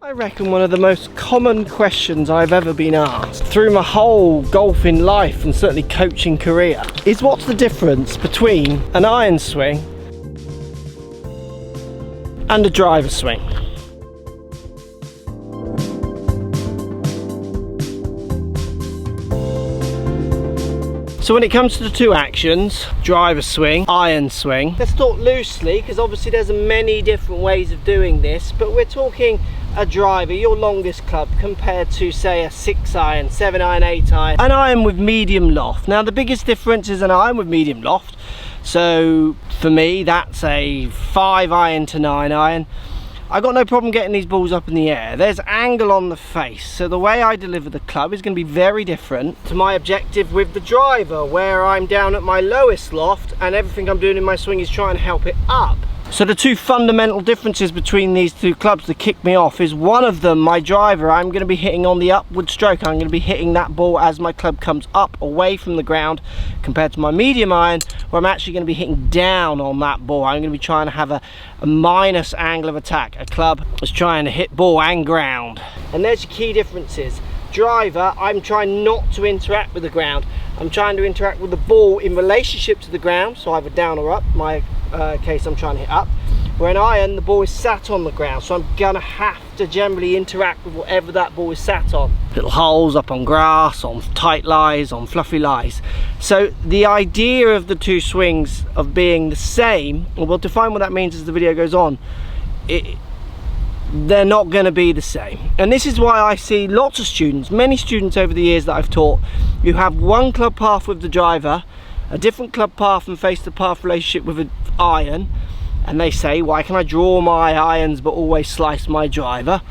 I reckon one of the most common questions I've ever been asked through my whole golfing life and certainly coaching career is what's the difference between an iron swing and a driver swing? So when it comes to the two actions, driver swing, iron swing, let's talk loosely because obviously there's many different ways of doing this, but we're talking a driver, your longest club, compared to say a 6 iron, 7 iron, 8 iron, an iron with medium loft. Now the biggest difference is an iron with medium loft. So for me that's a 5 iron to 9 iron. I got no problem getting these balls up in the air. There's angle on the face, so the way I deliver the club is going to be very different to my objective with the driver, where I'm down at my lowest loft and everything I'm doing in my swing is trying to help it up. So the two fundamental differences between these two clubs that kick me off is, one of them, my driver, I'm going to be hitting on the upward stroke. I'm going to be hitting that ball as my club comes up away from the ground, compared to my medium iron where I'm actually going to be hitting down on that ball. I'm going to be trying to have a minus angle of attack. A club is trying to hit ball and ground. And there's your key differences. Driver, I'm trying not to interact with the ground. I'm trying to interact with the ball in relationship to the ground, so either down or up. My case I'm trying to hit up. Where an iron, the ball is sat on the ground, so I'm gonna have to generally interact with whatever that ball is sat on. Little holes up on grass, on tight lies, on fluffy lies. So the idea of the two swings of being the same, and we'll define what that means as the video goes on, they're not going to be the same. And this is why I see lots of students, many students over the years that I've taught, who have one club path with the driver, a different club path and face to path relationship with an iron, and they say, why can I draw my irons but always slice my driver?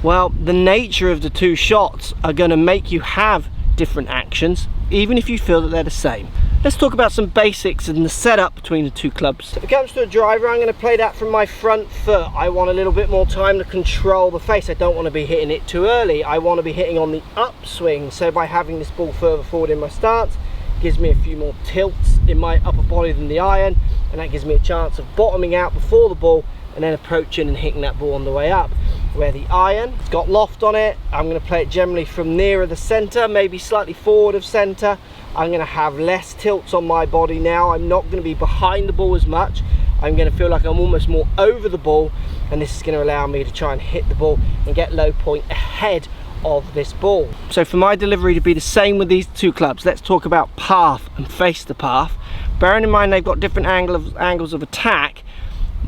Well, the nature of the two shots are going to make you have different actions, even if you feel that they're the same. Let's talk about some basics and the setup between the two clubs. If it comes to a driver, I'm going to play that from my front foot. I want a little bit more time to control the face. I don't want to be hitting it too early. I want to be hitting on the upswing. So by having this ball further forward in my stance, it gives me a few more tilts in my upper body than the iron, and that gives me a chance of bottoming out before the ball and then approaching and hitting that ball on the way up. Where the iron, it's got loft on it, I'm going to play it generally from nearer the centre, maybe slightly forward of centre. I'm going to have less tilts on my body now. I'm not going to be behind the ball as much. I'm going to feel like I'm almost more over the ball, and this is going to allow me to try and hit the ball and get low point ahead of this ball. So for my delivery to be the same with these two clubs, let's talk about path and face the path. Bearing in mind they've got different angles of attack,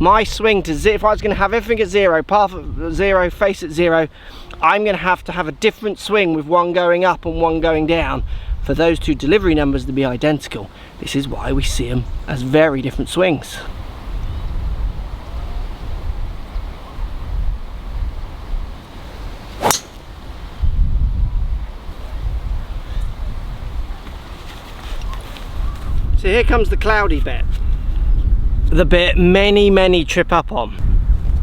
my swing to zero, if I was going to have everything at zero, path at zero, face at zero, I'm going to have a different swing with one going up and one going down for those two delivery numbers to be identical. This is why we see them as very different swings. So here comes the cloudy bit. The bit many trip up on.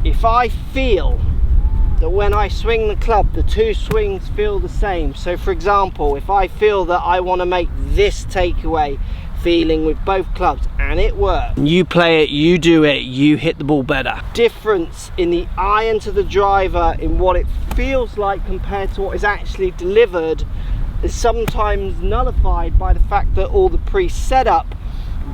If I feel that when I swing the club, the two swings feel the same. So for example, if I feel that I want to make this takeaway feeling with both clubs and it works, you play it, you do it, you hit the ball better. Difference in the iron to the driver in what it feels like compared to what is actually delivered is sometimes nullified by the fact that all the pre-setup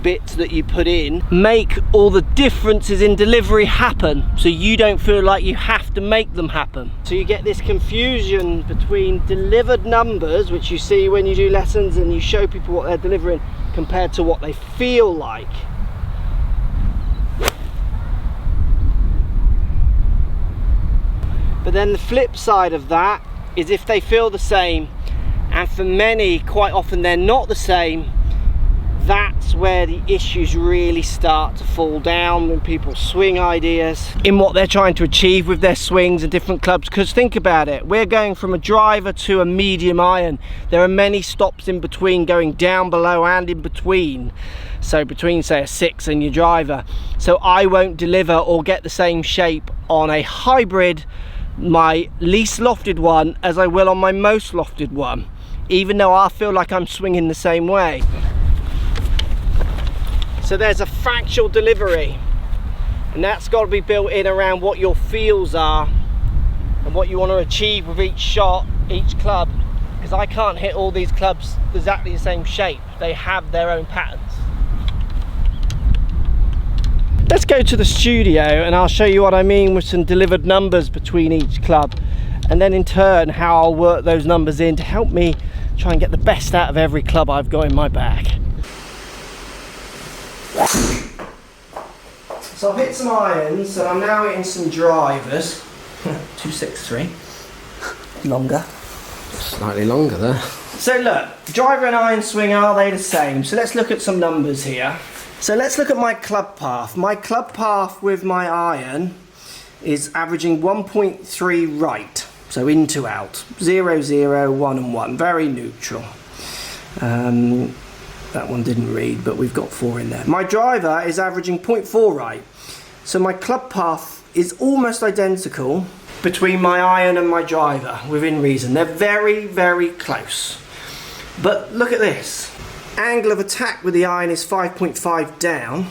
bits that you put in make all the differences in delivery happen, so you don't feel like you have to make them happen. So you get this confusion between delivered numbers, which you see when you do lessons and you show people what they're delivering, compared to what they feel like. But then the flip side of that is if they feel the same, and for many quite often they're not the same, that's where the issues really start to fall down when people swing ideas in what they're trying to achieve with their swings and different clubs. Because think about it, we're going from a driver to a medium iron. There are many stops in between, going down below and in between. So between say a 6 and your driver. So I won't deliver or get the same shape on a hybrid, my least lofted one, as I will on my most lofted one, even though I feel like I'm swinging the same way. So there's a factual delivery, and that's got to be built in around what your feels are and what you want to achieve with each shot, each club, because I can't hit all these clubs exactly the same shape. They have their own patterns. Let's go to the studio and I'll show you what I mean with some delivered numbers between each club, and then in turn how I'll work those numbers in to help me try and get the best out of every club I've got in my bag. So I've hit some irons and I'm now hitting some drivers. 263. Longer. Slightly longer there. So look, driver and iron swing, are they the same? So let's look at some numbers here. So let's look at my club path. My club path with my iron is averaging 1.3 right. So in to out. 0, 0, 1 and 1. Very neutral. That one didn't read, but we've got 4 in there. My driver is averaging 0.4 right. So my club path is almost identical between my iron and my driver, within reason. They're very, very close. But look at this. Angle of attack with the iron is 5.5 down.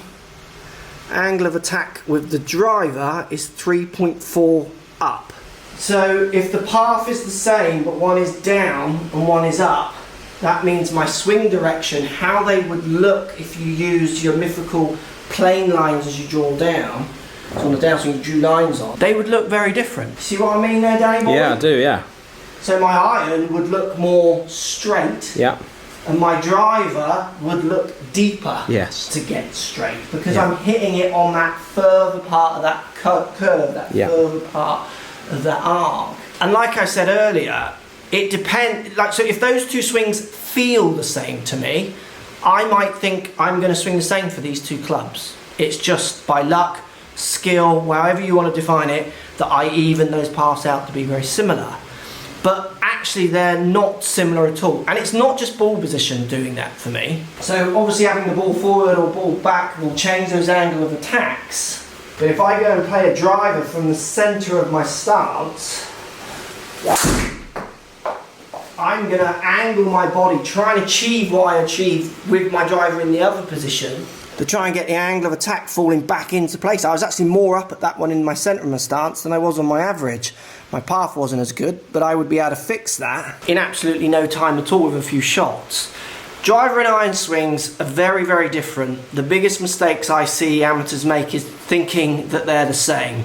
Angle of attack with the driver is 3.4 up. So if the path is the same, but one is down and one is up, that means my swing direction, how they would look if you used your mythical plane lines as you draw down. So on the downswing you drew lines on. They would look very different. See what I mean there, Danny boy? Yeah, I do, yeah. So my iron would look more straight. Yeah. And my driver would look deeper. Yes. To get straight. Because I'm hitting it on that further part of that curve, that further part of the arc. And like I said earlier, it depends, so if those two swings feel the same to me, I might think I'm going to swing the same for these two clubs. It's just by luck, skill, however you want to define it, that I even those paths out to be very similar. But actually they're not similar at all. And it's not just ball position doing that for me. So obviously having the ball forward or ball back will change those angle of attacks. But if I go and play a driver from the centre of my stance, I'm going to angle my body, try and achieve what I achieve with my driver in the other position, to try and get the angle of attack falling back into place. I was actually more up at that one in my centre of my stance than I was on my average. My path wasn't as good, but I would be able to fix that in absolutely no time at all with a few shots. Driver and iron swings are very, very different. The biggest mistakes I see amateurs make is thinking that they're the same.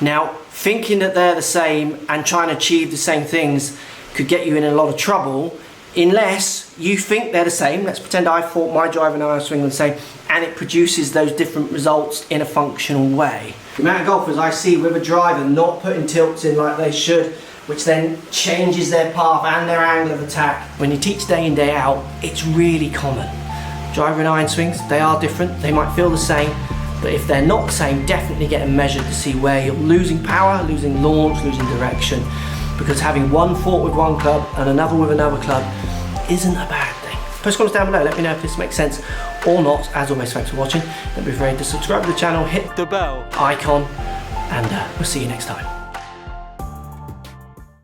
Now, thinking that they're the same and trying to achieve the same things could get you in a lot of trouble unless you think they're the same. Let's pretend I thought my driver and iron swing were the same and it produces those different results in a functional way. The amount of golfers I see with a driver not putting tilts in like they should, which then changes their path and their angle of attack. When you teach day in, day out, it's really common. Driver and iron swings, they are different, they might feel the same, but if they're not the same, definitely get them measured to see where you're losing power, losing launch, losing direction, because having one thought with one club and another with another club isn't a bad thing. Post comments down below, let me know if this makes sense or not. As always, thanks for watching. Don't be afraid to subscribe to the channel, hit the bell icon, and we'll see you next time.